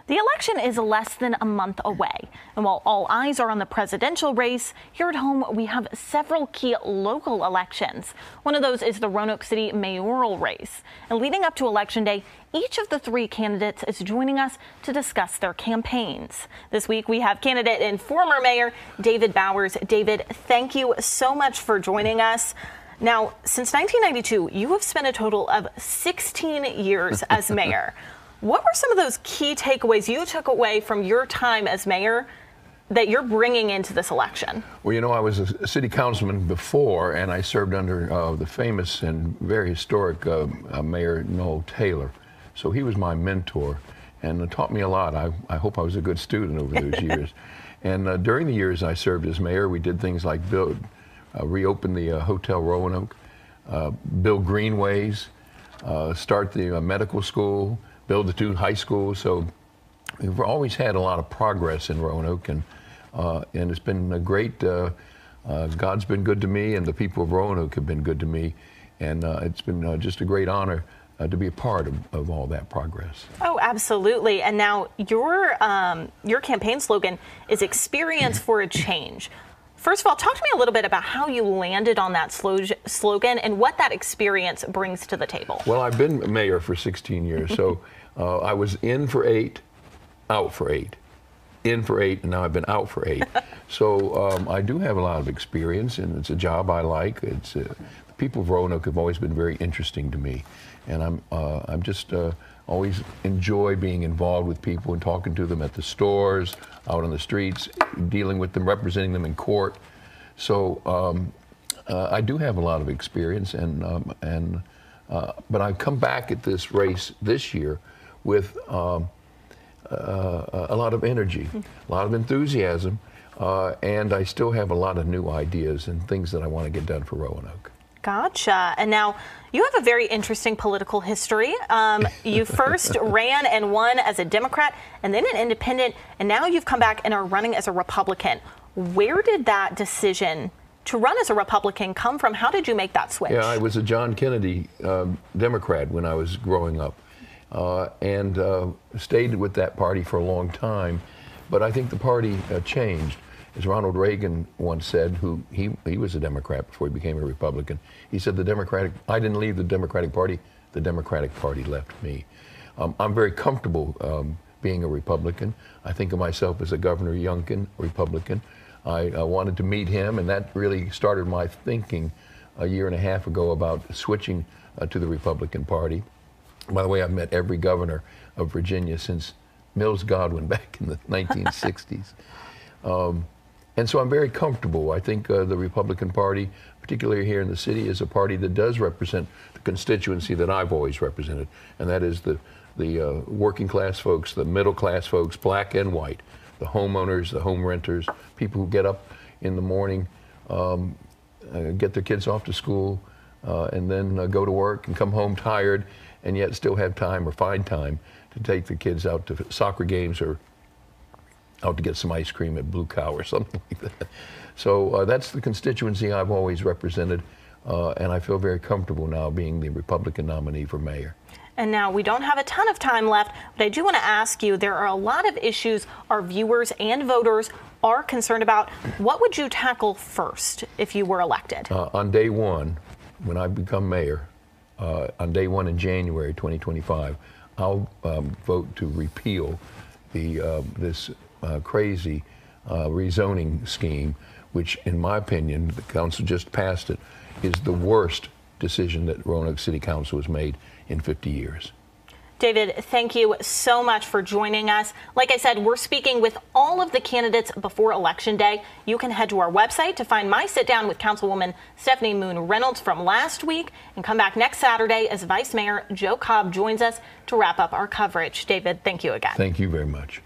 The election is less than a month away, and while all eyes are on the presidential race, here at home we have several key local elections. One of those is the Roanoke City mayoral race. And leading up to Election Day, each of the three candidates is joining us to discuss their campaigns. This week we have candidate and former mayor David Bowers. David, thank you so much for joining us. Now, since 1992, you have spent a total of 16 years as mayor. What were some of those key takeaways you took away from your time as mayor that you're bringing into this election? Well, you know, I was a city councilman before, and I served under the famous and very historic Mayor Noel Taylor. So he was my mentor and taught me a lot. I hope I was a good student over those years. And during the years I served as mayor, we did things like reopen the Hotel Roanoke, build greenways, start the medical school, build the two high schools. So we've always had a lot of progress in Roanoke, and it's been a great, God's been good to me, and the people of Roanoke have been good to me, and it's been just a great honor to be a part of all that progress. Oh, absolutely. And now your campaign slogan is experience for a change. First of all, talk to me a little bit about how you landed on that slogan and what that experience brings to the table. Well, I've been mayor for 16 years, so I was in for 8, out for 8, in for 8, and now I've been out for 8. So I do have a lot of experience, and it's a job I like. It's the people of Roanoke have always been very interesting to me, and I'm just always enjoy being involved with people and talking to them at the stores, out on the streets, dealing with them, representing them in court. So I do have a lot of experience, but I've come back at this race this year with a lot of energy, a lot of enthusiasm, and I still have a lot of new ideas and things that I want to get done for Roanoke. Gotcha. And now you have a very interesting political history. You first ran and won as a Democrat and then an independent, and now you've come back and are running as a Republican. Where did that decision to run as a Republican come from? How did you make that switch? Yeah, I was a John Kennedy Democrat when I was growing up, and stayed with that party for a long time. But I think the party changed. As Ronald Reagan once said, he was a Democrat before he became a Republican. He said, I didn't leave the Democratic Party left me. I'm very comfortable being a Republican. I think of myself as a Governor Youngkin Republican. I wanted to meet him, and that really started my thinking a year and a half ago about switching to the Republican Party. By the way, I've met every governor of Virginia since Mills Godwin back in the 1960s. And so I'm very comfortable. I think the Republican Party, particularly here in the city, is a party that does represent the constituency that I've always represented, and that is the working class folks, the middle class folks, black and white, the homeowners, the home renters, people who get up in the morning, get their kids off to school, and then go to work and come home tired, and yet still have time or find time to take the kids out to soccer games or out to get some ice cream at Blue Cow or something like that. So that's the constituency I've always represented, and I feel very comfortable now being the Republican nominee for mayor. And now we don't have a ton of time left, but I do want to ask you, there are a lot of issues our viewers and voters are concerned about. What would you tackle first if you were elected? On day one, when I become mayor, on day one in January 2025, I'll vote to repeal this crazy rezoning scheme, which, in my opinion, the council just passed it, is the worst decision that Roanoke City Council has made in 50 years. David, thank you so much for joining us. Like I said, we're speaking with all of the candidates before Election Day. You can head to our website to find my sit down with Councilwoman Stephanie Moon Reynolds from last week, and come back next Saturday as Vice Mayor Joe Cobb joins us to wrap up our coverage. David, thank you again. Thank you very much.